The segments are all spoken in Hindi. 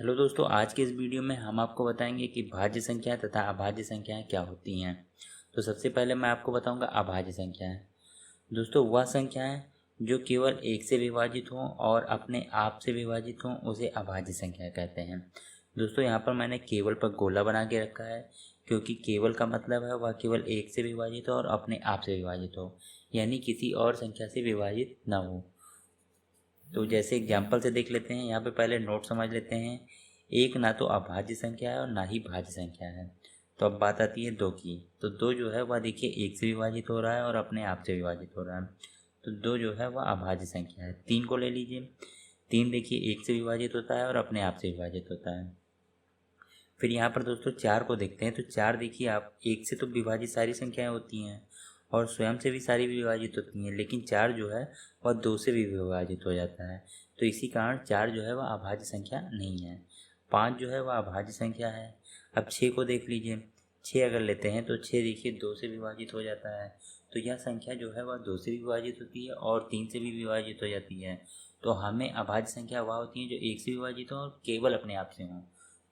हेलो दोस्तों, आज के इस वीडियो में हम आपको बताएंगे कि भाज्य संख्या तथा अभाज्य संख्याएं क्या होती हैं। तो सबसे पहले मैं आपको बताऊंगा अभाज्य संख्याएं। दोस्तों, वह संख्याएं जो केवल एक से विभाजित हों और अपने आप से विभाजित हों उसे अभाज्य संख्या कहते हैं। दोस्तों, यहाँ पर मैंने केवल पर गोला बना के रखा है क्योंकि केवल का मतलब है वह केवल एक से विभाजित हो और अपने आप से विभाजित हो, यानी किसी और संख्या से विभाजित न हो। तो जैसे एग्जाम्पल से देख लेते हैं, यहाँ पे पहले नोट समझ लेते हैं। एक ना तो अभाज्य संख्या है और ना ही भाज्य संख्या है। तो अब बात आती है दो की। तो दो जो है वह देखिए एक से विभाजित हो रहा है और अपने आप से विभाजित हो रहा है, तो दो जो है वह अभाज्य संख्या है। तीन को ले लीजिए। तीन देखिए एक से विभाजित होता है और अपने आप से विभाजित होता है। फिर यहाँ पर दोस्तों चार को देखते हैं। तो चार देखिए, आप एक से तो विभाजित सारी संख्याएं होती हैं और स्वयं से भी सारी विभाजित होती हैं, लेकिन चार जो है वह दो से भी विभाजित हो जाता है। तो इसी कारण चार जो है वह अभाज्य संख्या नहीं है। पाँच जो है वह अभाज्य संख्या है। अब छः को देख लीजिए। छः अगर लेते हैं तो छः देखिए दो से विभाजित हो जाता है। तो यह संख्या जो है वह दो से भी विभाजित होती है और तीन से भी विभाजित हो जाती है। तो हमें अभाज्य संख्या वह होती है जो एक से विभाजित हो और केवल अपने आप से हों।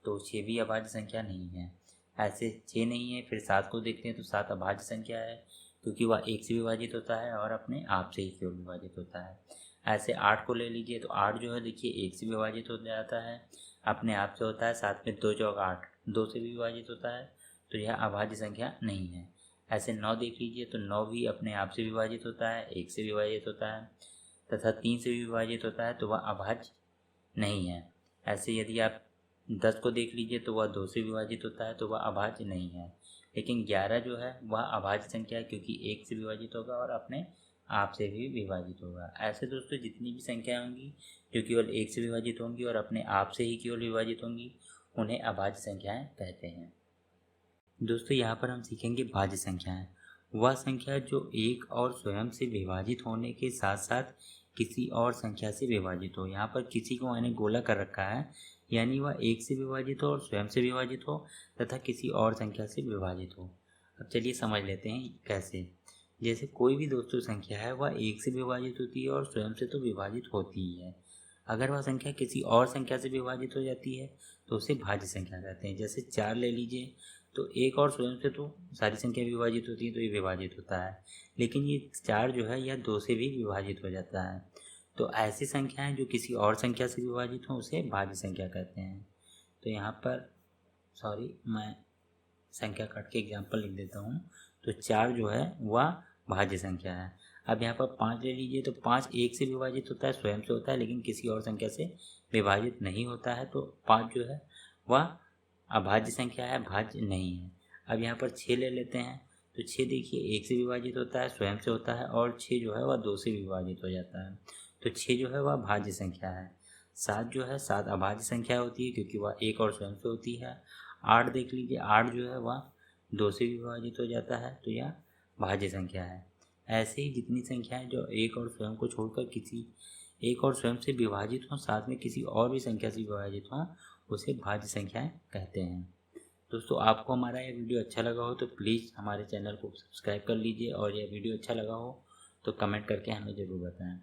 तो छः भी अभाज्य संख्या नहीं है। ऐसे छः नहीं है। फिर सात को देखते हैं तो सात अभाज्य संख्या है क्योंकि वह एक से विभाजित होता है और अपने आप से ही केवल विभाजित होता है। ऐसे आठ को ले लीजिए। तो आठ जो है देखिए एक से विभाजित हो जाता है, अपने आप से होता है। सात में दो चौक आठ, दो से भी विभाजित होता है, तो यह अभाज्य संख्या नहीं है। ऐसे नौ देख लीजिए। तो नौ भी अपने आप से विभाजित होता है, एक से विभाजित होता है तथा तीन से भी विभाजित होता है, तो वह अभाज्य नहीं है। ऐसे यदि आप 10 को देख लीजिए तो वह दो से विभाजित होता है, तो वह अभाज्य नहीं है। लेकिन 11 जो है वह अभाज्य संख्या है क्योंकि एक से विभाजित होगा और अपने आप से भी विभाजित होगा। ऐसे दोस्तों जितनी भी संख्याएं होंगी जो केवल एक से विभाजित होंगी और अपने आप से ही केवल विभाजित होंगी उन्हें अभाज्य संख्याएं कहते हैं। दोस्तों, यहाँ पर हम सीखेंगे भाज्य संख्याएं। वह संख्या जो एक और स्वयं से विभाजित होने के साथ साथ किसी और संख्या से विभाजित हो। यहाँ पर किसी को मैंने गोला कर रखा है, यानी वह एक से विभाजित हो और स्वयं से विभाजित हो तथा किसी और संख्या से विभाजित हो। अब चलिए समझ लेते हैं कैसे। जैसे कोई भी दोस्तों संख्या है वह एक से विभाजित होती है और स्वयं से तो विभाजित होती ही है। अगर वह संख्या किसी और संख्या से विभाजित हो जाती है तो उसे भाज्य संख्या कहते हैं। जैसे चार ले लीजिए। तो एक और स्वयं से तो सारी संख्या विभाजित होती है, तो ये विभाजित होता है, लेकिन ये चार जो है यह दो से भी विभाजित हो जाता है। तो ऐसी संख्याएं जो किसी और संख्या से विभाजित हों उसे भाज्य संख्या कहते हैं। तो यहाँ पर मैं संख्या काट के एग्जाम्पल लिख देता हूँ। तो चार जो है वह भाज्य संख्या है। अब यहाँ पर पाँच ले लीजिए। तो पाँच एक से विभाजित होता है, स्वयं से होता है, लेकिन किसी और संख्या से विभाजित नहीं होता है, तो पाँच जो है वह अभाज्य संख्या है, भाज्य नहीं है। अब यहाँ पर छः ले लेते हैं। तो छः देखिए एक से विभाजित होता है, स्वयं से होता है, और छः जो है वह दो से विभाजित हो जाता है, तो छः जो है वह भाज्य संख्या है। सात जो है सात अभाज्य संख्या होती है क्योंकि वह एक और स्वयं से होती है। आठ देख लीजिए। आठ जो है वह दो से विभाजित हो जाता है, तो यह भाज्य संख्या है। ऐसे ही जितनी संख्याएं जो एक और स्वयं को छोड़कर किसी एक और स्वयं से विभाजित हों, साथ में किसी और भी संख्या से विभाजित हों, उसे भाज्य संख्याएं कहते हैं। दोस्तों, आपको हमारा यह वीडियो अच्छा लगा हो तो प्लीज़ हमारे चैनल को सब्सक्राइब कर लीजिए, और यह वीडियो अच्छा लगा हो तो कमेंट करके हमें ज़रूर बताएं।